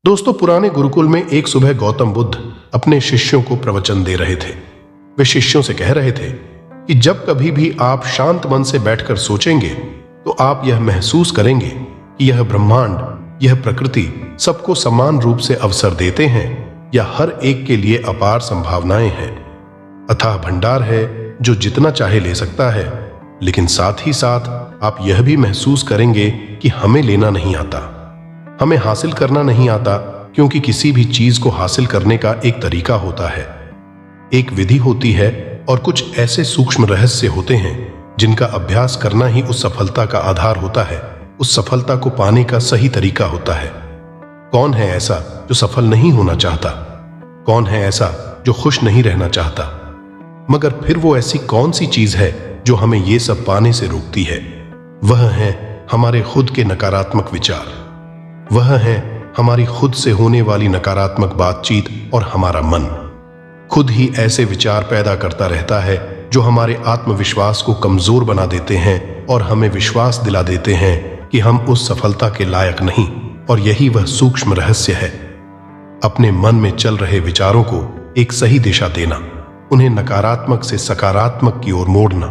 दोस्तों, पुराने गुरुकुल में एक सुबह गौतम बुद्ध अपने शिष्यों को प्रवचन दे रहे थे। वे शिष्यों से कह रहे थे कि जब कभी भी आप शांत मन से बैठकर सोचेंगे तो आप यह महसूस करेंगे कि यह ब्रह्मांड, यह प्रकृति सबको समान रूप से अवसर देते हैं या हर एक के लिए अपार संभावनाएं हैं। अथाह भंडार है जो जितना चाहे ले सकता है, लेकिन साथ ही साथ आप यह भी महसूस करेंगे कि हमें लेना नहीं आता, हमें हासिल करना नहीं आता, क्योंकि किसी भी चीज को हासिल करने का एक तरीका होता है, एक विधि होती है और कुछ ऐसे सूक्ष्म रहस्य होते हैं जिनका अभ्यास करना ही उस सफलता का आधार होता है, उस सफलता को पाने का सही तरीका होता है। कौन है ऐसा जो सफल नहीं होना चाहता? कौन है ऐसा जो खुश नहीं रहना चाहता? मगर फिर वो ऐसी कौन सी चीज है जो हमें ये सब पाने से रोकती है? वह है हमारे खुद के नकारात्मक विचार, वह है हमारी खुद से होने वाली नकारात्मक बातचीत और हमारा मन खुद ही ऐसे विचार पैदा करता रहता है जो हमारे आत्मविश्वास को कमजोर बना देते हैं और हमें विश्वास दिला देते हैं कि हम उस सफलता के लायक नहीं। और यही वह सूक्ष्म रहस्य है, अपने मन में चल रहे विचारों को एक सही दिशा देना, उन्हें नकारात्मक से सकारात्मक की ओर मोड़ना,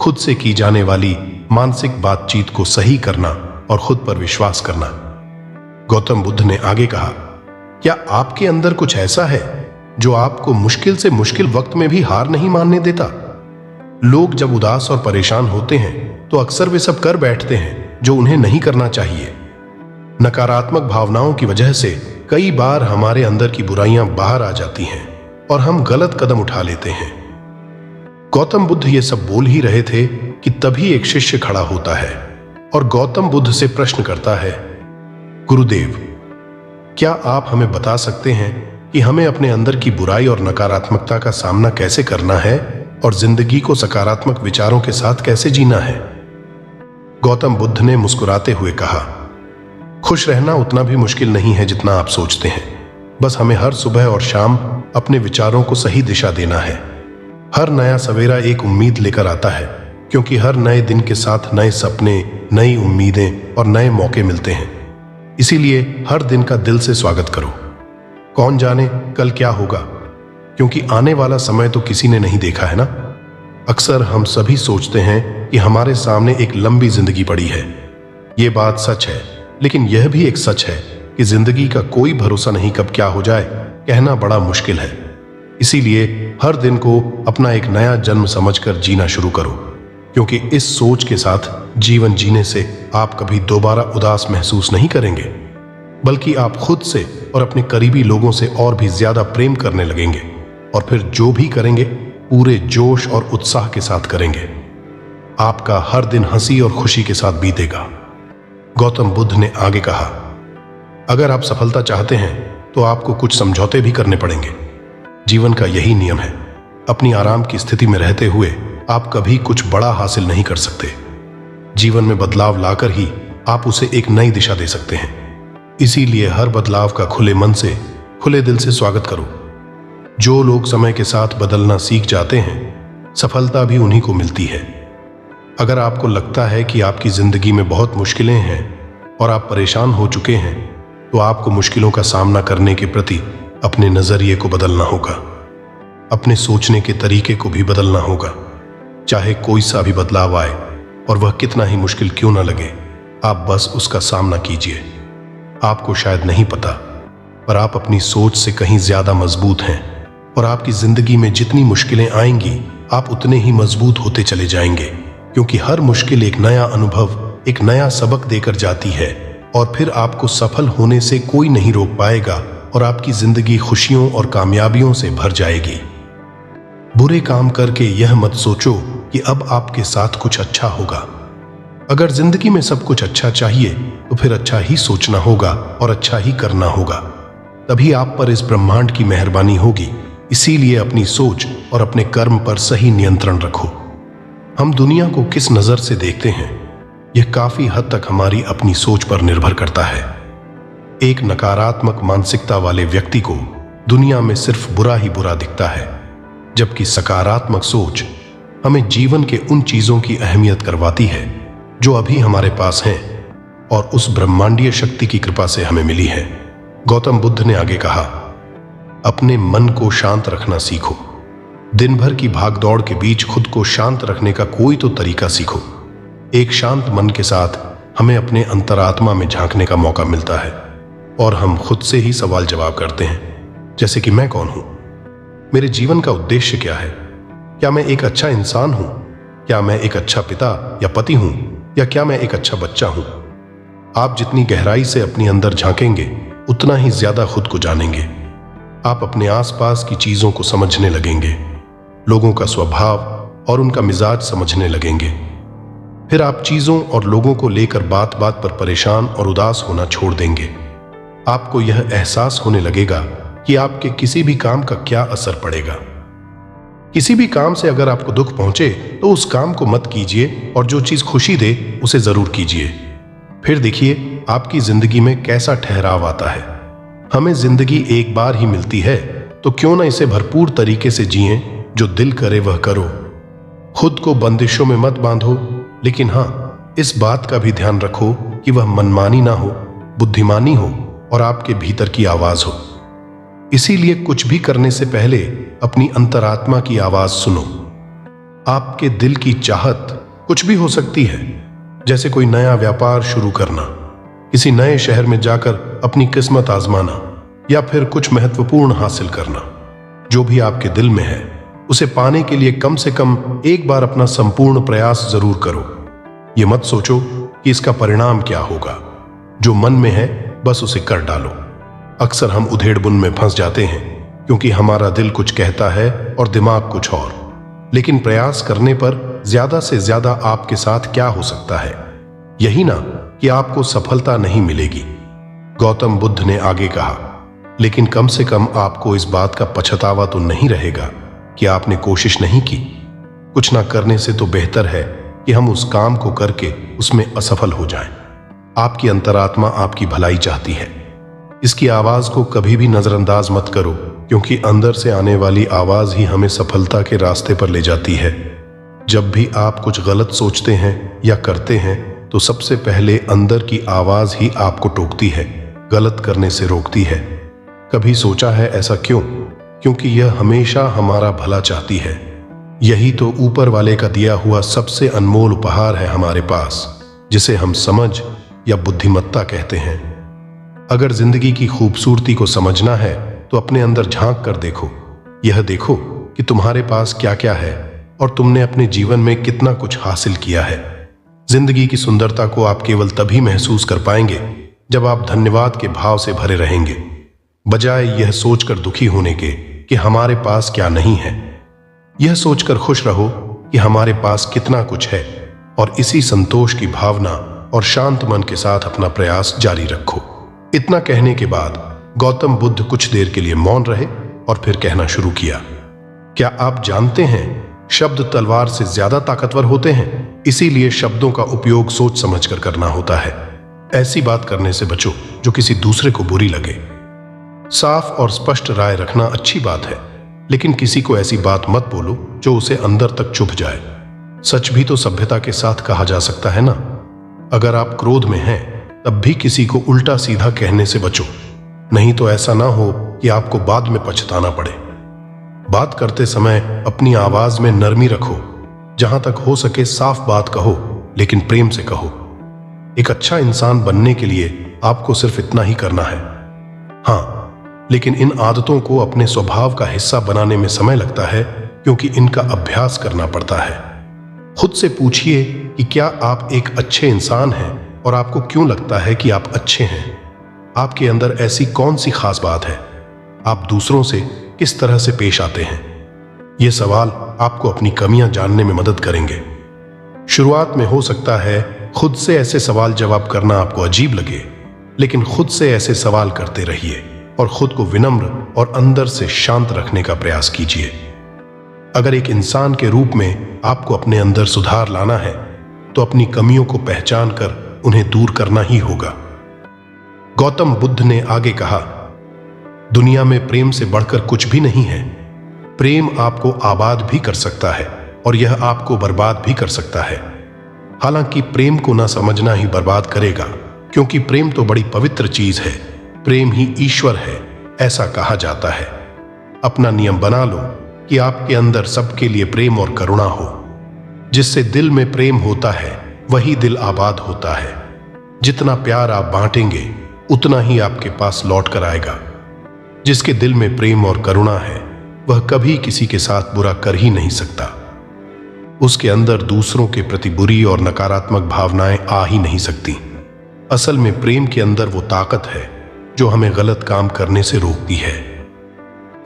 खुद से की जाने वाली मानसिक बातचीत को सही करना और खुद पर विश्वास करना। गौतम बुद्ध ने आगे कहा, क्या आपके अंदर कुछ ऐसा है जो आपको मुश्किल से मुश्किल वक्त में भी हार नहीं मानने देता? लोग जब उदास और परेशान होते हैं तो अक्सर वे सब कर बैठते हैं जो उन्हें नहीं करना चाहिए। नकारात्मक भावनाओं की वजह से कई बार हमारे अंदर की बुराइयां बाहर आ जाती हैं और हम गलत कदम उठा लेते हैं। गौतम बुद्ध ये सब बोल ही रहे थे कि तभी एक शिष्य खड़ा होता है और गौतम बुद्ध से प्रश्न करता है, गुरुदेव, क्या आप हमें बता सकते हैं कि हमें अपने अंदर की बुराई और नकारात्मकता का सामना कैसे करना है और जिंदगी को सकारात्मक विचारों के साथ कैसे जीना है? गौतम बुद्ध ने मुस्कुराते हुए कहा, खुश रहना उतना भी मुश्किल नहीं है जितना आप सोचते हैं। बस हमें हर सुबह और शाम अपने विचारों को सही दिशा देना है। हर नया सवेरा एक उम्मीद लेकर आता है, क्योंकि हर नए दिन के साथ नए सपने, नई उम्मीदें और नए मौके मिलते हैं। इसीलिए हर दिन का दिल से स्वागत करो। कौन जाने कल क्या होगा, क्योंकि आने वाला समय तो किसी ने नहीं देखा है ना। अक्सर हम सभी सोचते हैं कि हमारे सामने एक लंबी जिंदगी पड़ी है। ये बात सच है, लेकिन यह भी एक सच है कि जिंदगी का कोई भरोसा नहीं, कब क्या हो जाए कहना बड़ा मुश्किल है। इसीलिए हर दिन को अपना एक नया जन्म समझकर जीना शुरू करो, क्योंकि इस सोच के साथ जीवन जीने से आप कभी दोबारा उदास महसूस नहीं करेंगे, बल्कि आप खुद से और अपने करीबी लोगों से और भी ज्यादा प्रेम करने लगेंगे और फिर जो भी करेंगे पूरे जोश और उत्साह के साथ करेंगे। आपका हर दिन हंसी और खुशी के साथ बीतेगा। गौतम बुद्ध ने आगे कहा, अगर आप सफलता चाहते हैं तो आपको कुछ समझौते भी करने पड़ेंगे। जीवन का यही नियम है, अपनी आराम की स्थिति में रहते हुए आप कभी कुछ बड़ा हासिल नहीं कर सकते। जीवन में बदलाव लाकर ही आप उसे एक नई दिशा दे सकते हैं। इसीलिए हर बदलाव का खुले मन से, खुले दिल से स्वागत करो। जो लोग समय के साथ बदलना सीख जाते हैं, सफलता भी उन्हीं को मिलती है। अगर आपको लगता है कि आपकी जिंदगी में बहुत मुश्किलें हैं और आप परेशान हो चुके हैं, तो आपको मुश्किलों का सामना करने के प्रति अपने नजरिए को बदलना होगा, अपने सोचने के तरीके को भी बदलना होगा। चाहे कोई सा भी बदलाव आए और वह कितना ही मुश्किल क्यों ना लगे, आप बस उसका सामना कीजिए। आपको शायद नहीं पता, पर आप अपनी सोच से कहीं ज्यादा मजबूत हैं और आपकी जिंदगी में जितनी मुश्किलें आएंगी आप उतने ही मजबूत होते चले जाएंगे, क्योंकि हर मुश्किल एक नया अनुभव, एक नया सबक देकर जाती है और फिर आपको सफल होने से कोई नहीं रोक पाएगा और आपकी जिंदगी खुशियों और कामयाबियों से भर जाएगी। बुरे काम करके यह मत सोचो कि अब आपके साथ कुछ अच्छा होगा। अगर जिंदगी में सब कुछ अच्छा चाहिए तो फिर अच्छा ही सोचना होगा और अच्छा ही करना होगा, तभी आप पर इस ब्रह्मांड की मेहरबानी होगी। इसीलिए अपनी सोच और अपने कर्म पर सही नियंत्रण रखो। हम दुनिया को किस नजर से देखते हैं, यह काफी हद तक हमारी अपनी सोच पर निर्भर करता है। एक नकारात्मक मानसिकता वाले व्यक्ति को दुनिया में सिर्फ बुरा ही बुरा दिखता है, जबकि सकारात्मक सोच हमें जीवन के उन चीजों की अहमियत करवाती है जो अभी हमारे पास हैं और उस ब्रह्मांडीय शक्ति की कृपा से हमें मिली है। गौतम बुद्ध ने आगे कहा, अपने मन को शांत रखना सीखो। दिन भर की भागदौड़ के बीच खुद को शांत रखने का कोई तो तरीका सीखो। एक शांत मन के साथ हमें अपने अंतरात्मा में झांकने का मौका मिलता है और हम खुद से ही सवाल जवाब करते हैं, जैसे कि मैं कौन हूं, मेरे जीवन का उद्देश्य क्या है, क्या मैं एक अच्छा इंसान हूं, क्या मैं एक अच्छा पिता या पति हूं, या क्या मैं एक अच्छा बच्चा हूं। आप जितनी गहराई से अपने अंदर झांकेंगे उतना ही ज्यादा खुद को जानेंगे। आप अपने आसपास की चीजों को समझने लगेंगे, लोगों का स्वभाव और उनका मिजाज समझने लगेंगे। फिर आप चीजों और लोगों को लेकर बात बात पर परेशान और उदास होना छोड़ देंगे। आपको यह एहसास होने लगेगा कि आपके किसी भी काम का क्या असर पड़ेगा। किसी भी काम से अगर आपको दुख पहुंचे तो उस काम को मत कीजिए और जो चीज खुशी दे उसे जरूर कीजिए। फिर देखिए आपकी जिंदगी में कैसा ठहराव आता है। हमें जिंदगी एक बार ही मिलती है, तो क्यों ना इसे भरपूर तरीके से जिएं, जो दिल करे वह करो। खुद को बंदिशों में मत बांधो, लेकिन हाँ, इस बात का भी ध्यान रखो कि वह मनमानी ना हो, बुद्धिमानी हो और आपके भीतर की आवाज हो। इसीलिए कुछ भी करने से पहले अपनी अंतरात्मा की आवाज सुनो। आपके दिल की चाहत कुछ भी हो सकती है, जैसे कोई नया व्यापार शुरू करना, किसी नए शहर में जाकर अपनी किस्मत आजमाना, या फिर कुछ महत्वपूर्ण हासिल करना। जो भी आपके दिल में है उसे पाने के लिए कम से कम एक बार अपना संपूर्ण प्रयास जरूर करो। ये मत सोचो कि इसका परिणाम क्या होगा। जो मन में है बस उसे कर डालो। अक्सर हम उधेड़-बुन में फंस जाते हैं क्योंकि हमारा दिल कुछ कहता है और दिमाग कुछ और। लेकिन प्रयास करने पर ज्यादा से ज्यादा आपके साथ क्या हो सकता है, यही ना कि आपको सफलता नहीं मिलेगी। गौतम बुद्ध ने आगे कहा, लेकिन कम से कम आपको इस बात का पछतावा तो नहीं रहेगा कि आपने कोशिश नहीं की। कुछ ना करने से तो बेहतर है कि हम उस काम को करके उसमें असफल हो जाएं। आपकी अंतरात्मा आपकी भलाई चाहती है। इसकी आवाज को कभी भी नजरअंदाज मत करो, क्योंकि अंदर से आने वाली आवाज ही हमें सफलता के रास्ते पर ले जाती है। जब भी आप कुछ गलत सोचते हैं या करते हैं तो सबसे पहले अंदर की आवाज ही आपको टोकती है, गलत करने से रोकती है। कभी सोचा है ऐसा क्यों? क्योंकि यह हमेशा हमारा भला चाहती है। यही तो ऊपर वाले का दिया हुआ सबसे अनमोल उपहार है हमारे पास, जिसे हम समझ या बुद्धिमत्ता कहते हैं। अगर जिंदगी की खूबसूरती को समझना है तो अपने अंदर झांक कर देखो। यह देखो कि तुम्हारे पास क्या क्या है और तुमने अपने जीवन में कितना कुछ हासिल किया है। जिंदगी की सुंदरता को आप केवल तभी महसूस कर पाएंगे जब आप धन्यवाद के भाव से भरे रहेंगे, बजाय यह सोचकर दुखी होने के कि हमारे पास क्या नहीं है। यह सोचकर खुश रहो कि हमारे पास कितना कुछ है और इसी संतोष की भावना और शांत मन के साथ अपना प्रयास जारी रखो। इतना कहने के बाद गौतम बुद्ध कुछ देर के लिए मौन रहे और फिर कहना शुरू किया, क्या आप जानते हैं शब्द तलवार से ज्यादा ताकतवर होते हैं, इसीलिए शब्दों का उपयोग सोच समझकर करना होता है। ऐसी बात करने से बचो जो किसी दूसरे को बुरी लगे। साफ और स्पष्ट राय रखना अच्छी बात है, लेकिन किसी को ऐसी बात मत बोलो जो उसे अंदर तक चुभ जाए। सच भी तो सभ्यता के साथ कहा जा सकता है ना। अगर आप क्रोध में हैं तब भी किसी को उल्टा सीधा कहने से बचो, नहीं तो ऐसा ना हो कि आपको बाद में पछताना पड़े। बात करते समय अपनी आवाज में नरमी रखो। जहां तक हो सके साफ बात कहो, लेकिन प्रेम से कहो। एक अच्छा इंसान बनने के लिए आपको सिर्फ इतना ही करना है। हाँ, लेकिन इन आदतों को अपने स्वभाव का हिस्सा बनाने में समय लगता है, क्योंकि इनका अभ्यास करना पड़ता है। खुद से पूछिए कि क्या आप एक अच्छे इंसान हैं और आपको क्यों लगता है कि आप अच्छे हैं। आपके अंदर ऐसी कौन सी खास बात है? आप दूसरों से किस तरह से पेश आते हैं? ये सवाल आपको अपनी कमियां जानने में मदद करेंगे। शुरुआत में हो सकता है खुद से ऐसे सवाल जवाब करना आपको अजीब लगे, लेकिन खुद से ऐसे सवाल करते रहिए और खुद को विनम्र और अंदर से शांत रखने का प्रयास कीजिए। अगर एक इंसान के रूप में आपको अपने अंदर सुधार लाना है तो अपनी कमियों को पहचान कर उन्हें दूर करना ही होगा। गौतम बुद्ध ने आगे कहा, दुनिया में प्रेम से बढ़कर कुछ भी नहीं है। प्रेम आपको आबाद भी कर सकता है और यह आपको बर्बाद भी कर सकता है। हालांकि प्रेम को ना समझना ही बर्बाद करेगा, क्योंकि प्रेम तो बड़ी पवित्र चीज है। प्रेम ही ईश्वर है, ऐसा कहा जाता है। अपना नियम बना लो कि आपके अंदर सबके लिए प्रेम और करुणा हो। जिससे दिल में प्रेम होता है वही दिल आबाद होता है। जितना प्यार आप बांटेंगे उतना ही आपके पास लौट कर आएगा। जिसके दिल में प्रेम और करुणा है वह कभी किसी के साथ बुरा कर ही नहीं सकता। उसके अंदर दूसरों के प्रति बुरी और नकारात्मक भावनाएं आ ही नहीं सकती। असल में प्रेम के अंदर वो ताकत है जो हमें गलत काम करने से रोकती है।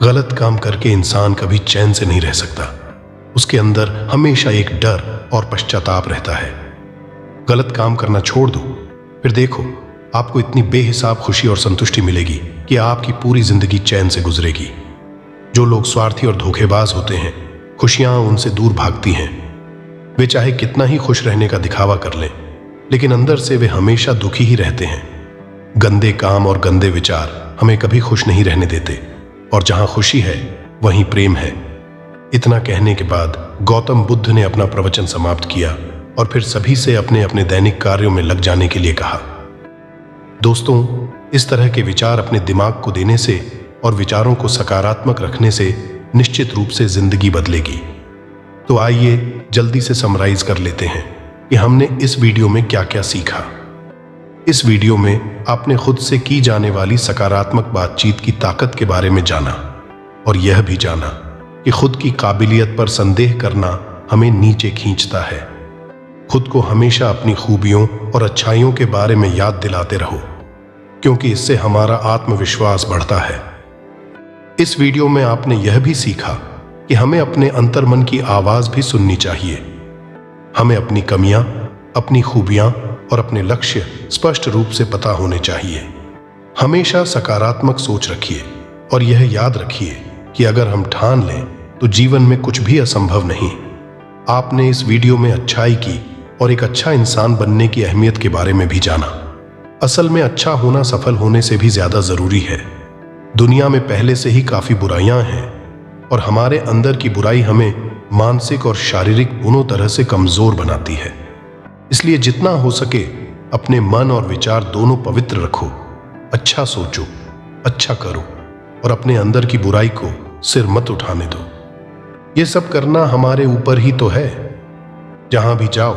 गलत काम करके इंसान कभी चैन से नहीं रह सकता। उसके अंदर हमेशा एक डर और पश्चाताप रहता है। गलत काम करना छोड़ दो, फिर देखो आपको इतनी बेहिसाब खुशी और संतुष्टि मिलेगी कि आपकी पूरी जिंदगी चैन से गुजरेगी। जो लोग स्वार्थी और धोखेबाज होते हैं, खुशियां उनसे दूर भागती हैं। वे चाहे कितना ही खुश रहने का दिखावा कर लें, लेकिन अंदर से वे हमेशा दुखी ही रहते हैं। गंदे काम और गंदे विचार हमें कभी खुश नहीं रहने देते, और जहां खुशी है वहीं प्रेम है। इतना कहने के बाद गौतम बुद्ध ने अपना प्रवचन समाप्त किया और फिर सभी से अपने अपने दैनिक कार्यों में लग जाने के लिए कहा। दोस्तों, इस तरह के विचार अपने दिमाग को देने से और विचारों को सकारात्मक रखने से निश्चित रूप से जिंदगी बदलेगी। तो आइए जल्दी से समराइज कर लेते हैं कि हमने इस वीडियो में क्या क्या सीखा। इस वीडियो में आपने खुद से की जाने वाली सकारात्मक बातचीत की ताकत के बारे में जाना, और यह भी जाना कि खुद की काबिलियत पर संदेह करना हमें नीचे खींचता है। खुद को हमेशा अपनी खूबियों और अच्छाइयों के बारे में याद दिलाते रहो, क्योंकि इससे हमारा आत्मविश्वास बढ़ता है। इस वीडियो में आपने यह भी सीखा कि हमें अपने अंतर्मन की आवाज भी सुननी चाहिए। हमें अपनी कमियां, अपनी खूबियां और अपने लक्ष्य स्पष्ट रूप से पता होने चाहिए। हमेशा सकारात्मक सोच रखिए और यह याद रखिए कि अगर हम ठान लें तो जीवन में कुछ भी असंभव नहीं। आपने इस वीडियो में अच्छाई की और एक अच्छा इंसान बनने की अहमियत के बारे में भी जाना। असल में अच्छा होना सफल होने से भी ज्यादा जरूरी है। दुनिया में पहले से ही काफी बुराइयां हैं, और हमारे अंदर की बुराई हमें मानसिक और शारीरिक दोनों तरह से कमजोर बनाती है। इसलिए जितना हो सके अपने मन और विचार दोनों पवित्र रखो। अच्छा सोचो, अच्छा करो, और अपने अंदर की बुराई को सिर मत उठाने दो। ये सब करना हमारे ऊपर ही तो है। जहां भी जाओ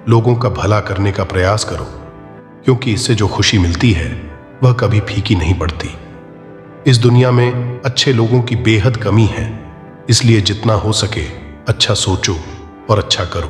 लोगों का भला करने का प्रयास करो, क्योंकि इससे जो खुशी मिलती है वह कभी फीकी नहीं पड़ती। इस दुनिया में अच्छे लोगों की बेहद कमी है, इसलिए जितना हो सके अच्छा सोचो और अच्छा करो।